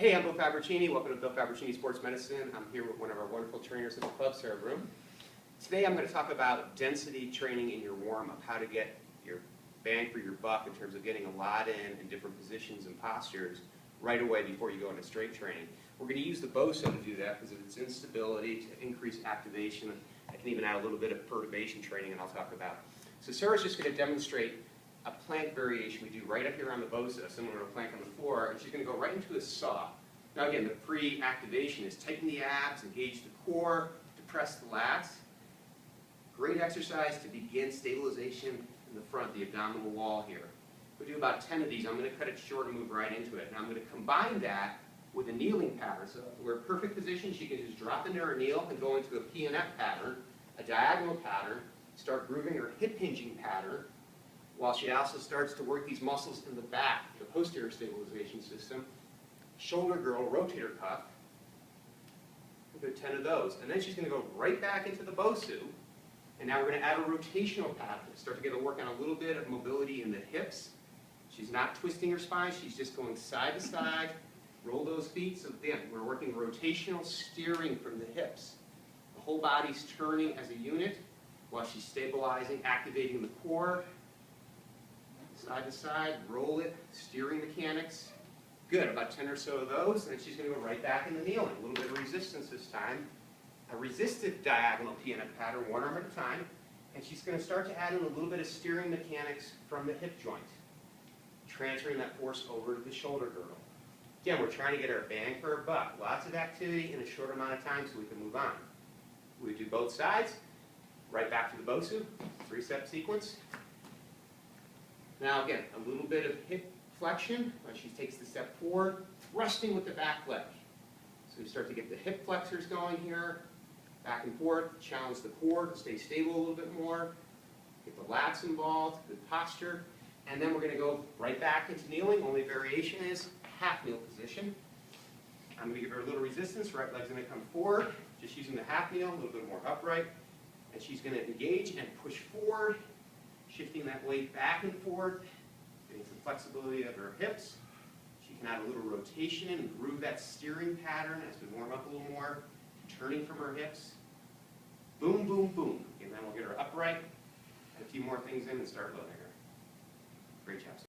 Hey, I'm Bill Fabrocini. Welcome to Bill Fabrocini Sports Medicine. I'm here with one of our wonderful trainers at the club, Sara. Today I'm going to talk about density training in your warm-up, how to get your bang for your buck in terms of getting a lot in different positions and postures right away before you go into strength training. We're going to use the BOSA to do that because of its instability to increase activation. I can even add a little bit of perturbation training, and I'll talk about. So Sara's just going to demonstrate a plank variation we do right up here on the BOSA, similar to a plank on the floor, and she's going to go right into a saw. Now again, the pre-activation is tighten the abs, engage the core, depress the lats. Great exercise to begin stabilization in the front, the abdominal wall here. We'll do about 10 of these. I'm going to cut it short and move right into it. Now I'm going to combine that with a kneeling pattern. So if we're in perfect position, she can just drop into her kneel and go into a PNF pattern, a diagonal pattern, start grooving her hip hinging pattern, while she also starts to work these muscles in the back, the posterior stabilization system. Shoulder girl, rotator cuff. We'll do 10 of those. And then she's going to go right back into the BOSU. And now we're going to add a rotational pattern. Start to get to work on a little bit of mobility in the hips. She's not twisting her spine. She's just going side to side. Roll those feet. So again, we're working rotational steering from the hips. The whole body's turning as a unit while she's stabilizing, activating the core. Side to side, roll it, steering mechanics. Good, about 10 or so of those, and then she's going to go right back into kneeling. A little bit of resistance this time. A resistive diagonal PNF pattern, one arm at a time. And she's going to start to add in a little bit of steering mechanics from the hip joint, transferring that force over to the shoulder girdle. Again, we're trying to get our bang for our buck. Lots of activity in a short amount of time so we can move on. We do both sides, right back to the BOSU, 3-step sequence. Now again, a little bit of hip flexion when she takes the step forward, thrusting with the back leg. So we start to get the hip flexors going here, back and forth, challenge the core to stay stable a little bit more, get the lats involved, good posture, and then we're going to go right back into kneeling. Only variation is half kneel position. I'm going to give her a little resistance, right leg's going to come forward, just using the half kneel, a little bit more upright, and she's going to engage and push forward, shifting that weight back and forth, getting some flexibility of her hips. She can add a little rotation and groove that steering pattern as we warm up a little more, turning from her hips. Boom, boom, boom. And then we'll get her upright, add a few more things in and start loading her. Great job.